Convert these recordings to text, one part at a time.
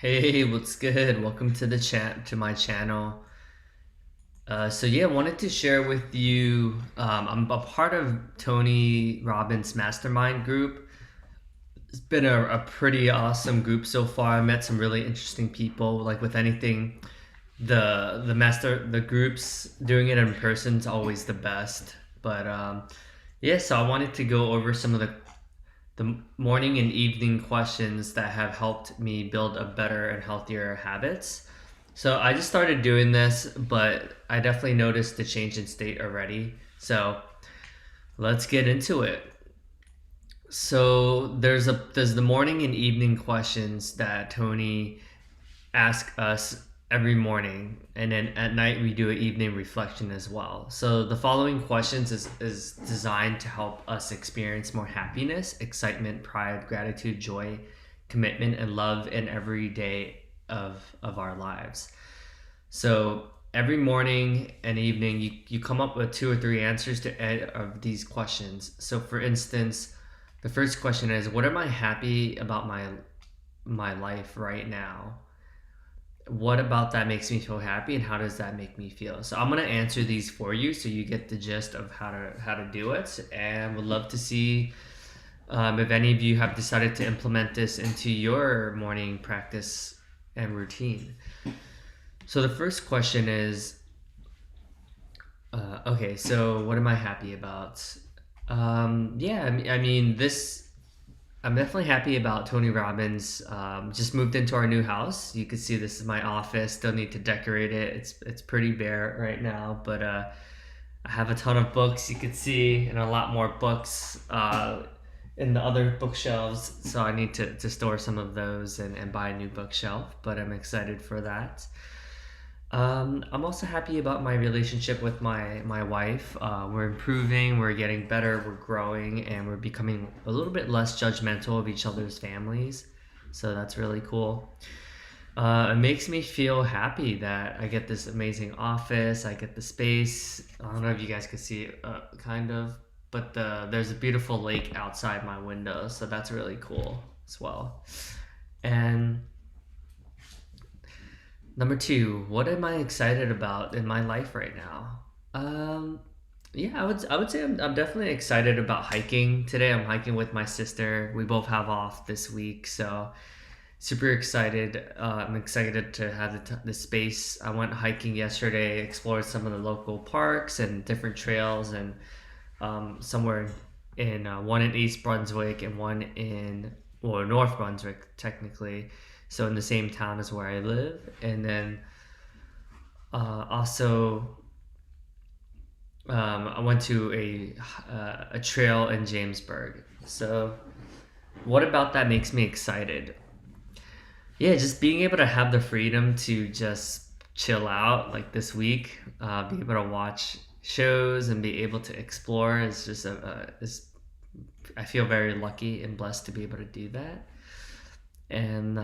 Hey, what's good? Welcome to my channel. I wanted to share with you. I'm a part of Tony Robbins Mastermind group. It's been a pretty awesome group so far. I met some really interesting people. Like with anything, the groups doing it in person is always the best. So I wanted to go over some of the morning and evening questions that have helped me build a better and healthier habits. So I just started doing this, but I definitely noticed the change in state already. So let's get into it. So there's the morning and evening questions that Tony asks us every morning, and then at night we do an evening reflection as well. So the following questions is designed to help us experience more happiness, excitement, pride, gratitude, joy, commitment, and love in every day of our lives. So every morning and evening, you come up with two or three answers to of these questions. So for instance, the first question is, what am I happy about my life right now? What about that makes me feel happy, and how does that make me feel? So I'm gonna answer these for you, so you get the gist of how to do it, and would love to see if any of you have decided to implement this into your morning practice and routine. So the first question is, okay, so what am I happy about? This I'm definitely happy about Tony Robbins. Just moved into our new house. You can see this is my office. Still need to decorate it. It's pretty bare right now, but I have a ton of books you could see, and a lot more books in the other bookshelves. So I need to store some of those and buy a new bookshelf. But I'm excited for that. I'm also happy about my relationship with my wife. We're improving, we're getting better, we're growing, and we're becoming a little bit less judgmental of each other's families. So that's really cool. It makes me feel happy that I get this amazing office, I get the space. I don't know if you guys can see it, kind of, but there's a beautiful lake outside my window, so that's really cool as well. And number two, what am I excited about in my life right now? I would say I'm definitely excited about hiking today. I'm hiking with my sister. We both have off this week, so super excited. I'm excited to have the space. I went hiking yesterday, explored some of the local parks and different trails, and somewhere in one in East Brunswick and one in North Brunswick technically, so in the same town as where I live. And then also I went to a trail in Jamesburg. So what about that makes me excited? Yeah, just being able to have the freedom to just chill out like this week, be able to watch shows and be able to explore is just is I feel very lucky and blessed to be able to do that. And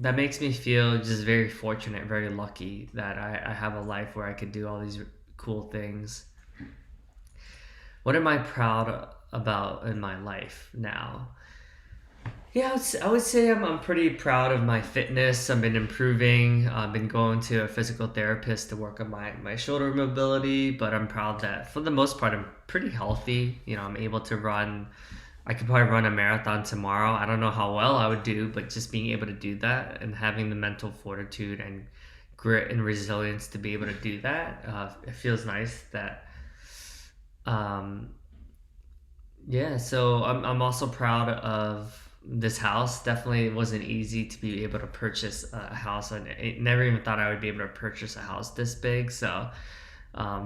that makes me feel just very fortunate, very lucky that I have a life where I could do all these cool things. What am I proud about in my life now? Yeah, I would say I'm pretty proud of my fitness. I've been improving. I've been going to a physical therapist to work on my shoulder mobility, but I'm proud that for the most part I'm pretty healthy. I'm able to run. I could probably run a marathon tomorrow. I don't know how well I would do, but just being able to do that and having the mental fortitude and grit and resilience to be able to do that, it feels nice that um, yeah, so I'm also proud of this house. Definitely it wasn't easy to be able to purchase a house. I never even thought I would be able to purchase a house this big. So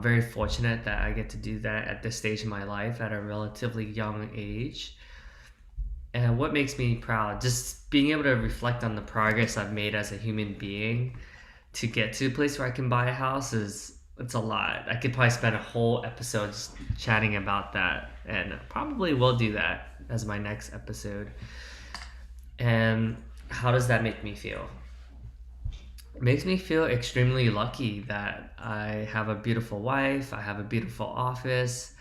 very fortunate that I get to do that at this stage in my life at a relatively young age. And what makes me proud, just being able to reflect on the progress I've made as a human being to get to a place where I can buy a house is it's a lot. I could probably spend a whole episode just chatting about that, and probably will do that as my next episode. And how does that make me feel? It makes me feel extremely lucky that I have a beautiful wife, I have a beautiful office,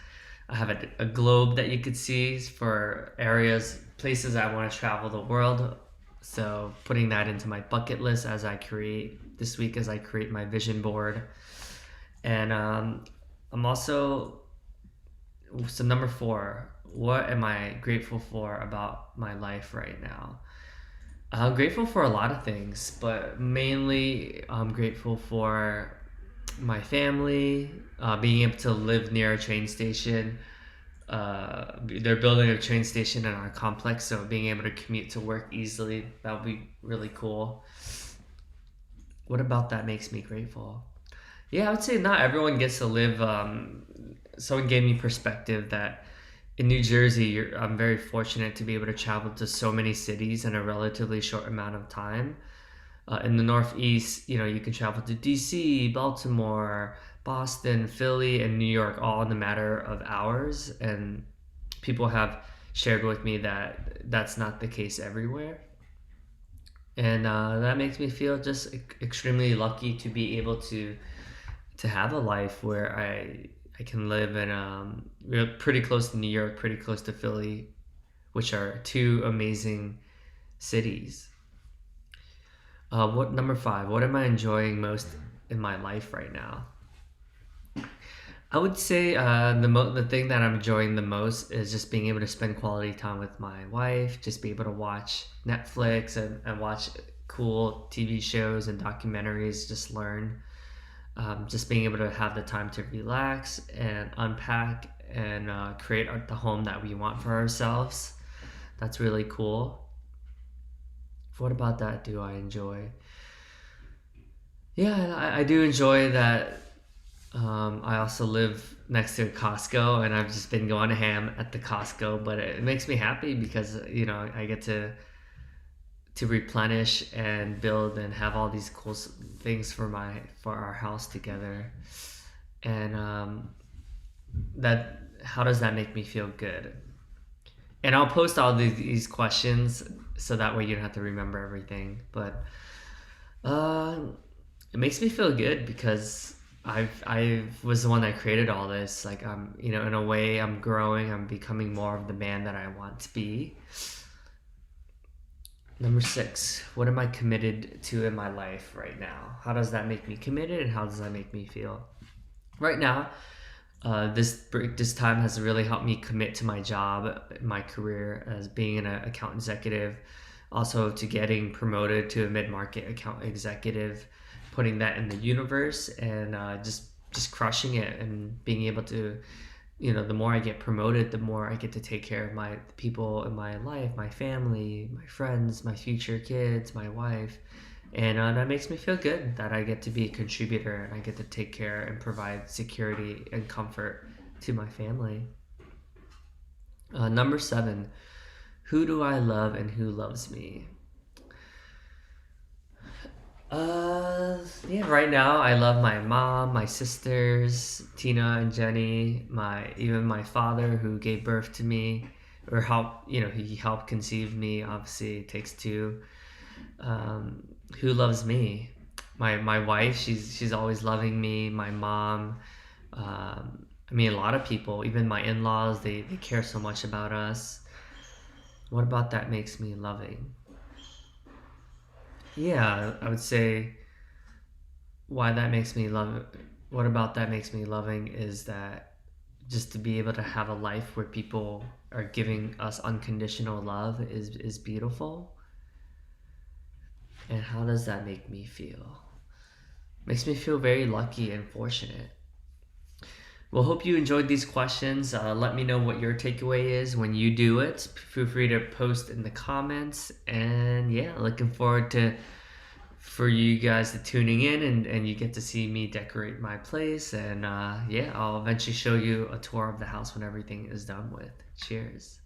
I have a globe that you could see for areas, places I want to travel the world. So putting that into my bucket list as I create this week as I create my vision board. And I'm also, so number 4, what am I grateful for about my life right now? I'm grateful for a lot of things, but mainly I'm grateful for my family, being able to live near a train station. They're building a train station in our complex, so being able to commute to work easily, that would be really cool. What about that makes me grateful? Yeah, I would say not everyone gets to live. Someone gave me perspective that in New Jersey, I'm very fortunate to be able to travel to so many cities in a relatively short amount of time. In the Northeast, you can travel to DC, Baltimore, Boston, Philly, and New York all in a matter of hours. And people have shared with me that that's not the case everywhere. And that makes me feel just extremely lucky to be able to have a life where I can live in we're pretty close to New York, pretty close to Philly, which are two amazing cities. What number 5? What am I enjoying most in my life right now? I would say the thing that I'm enjoying the most is just being able to spend quality time with my wife, just be able to watch Netflix and watch cool TV shows and documentaries, just learn. Just being able to have the time to relax and unpack and create the home that we want for ourselves. That's really cool. What about that do I enjoy? Yeah, I do enjoy that. I also live next to a Costco, and I've just been going ham at the Costco, but it makes me happy because I get to replenish and build and have all these cool things for our house together. And that how does that make me feel good? And I'll post all these questions so that way you don't have to remember everything. But uh, it makes me feel good because I was the one that created all this. Like I'm, in a way, I'm growing. I'm becoming more of the man that I want to be. Number 6, what am I committed to in my life right now? How does that make me committed, and how does that make me feel? Right now, this time has really helped me commit to my job, my career as being an account executive, also to getting promoted to a mid-market account executive, putting that in the universe, and just crushing it and being able to, the more I get promoted, the more I get to take care of the people in my life, my family, my friends, my future kids, my wife. And that makes me feel good that I get to be a contributor and I get to take care and provide security and comfort to my family. Number 7, who do I love and who loves me? Yeah, right now I love my mom, my sisters, Tina and Jenny, even my father who gave birth to me, or he helped conceive me. Obviously, it takes two. Who loves me? My wife, she's always loving me. My mom, a lot of people, even my in-laws, they care so much about us. What about that makes me loving? Yeah, I would say why that makes me love what about that makes me loving is that just to be able to have a life where people are giving us unconditional love is beautiful. And how does that make me feel? Makes me feel very lucky and fortunate. Well, hope you enjoyed these questions. Let me know what your takeaway is when you do it. Feel free to post in the comments. And yeah, looking forward for you guys to tuning in and you get to see me decorate my place. And yeah, I'll eventually show you a tour of the house when everything is done with. Cheers.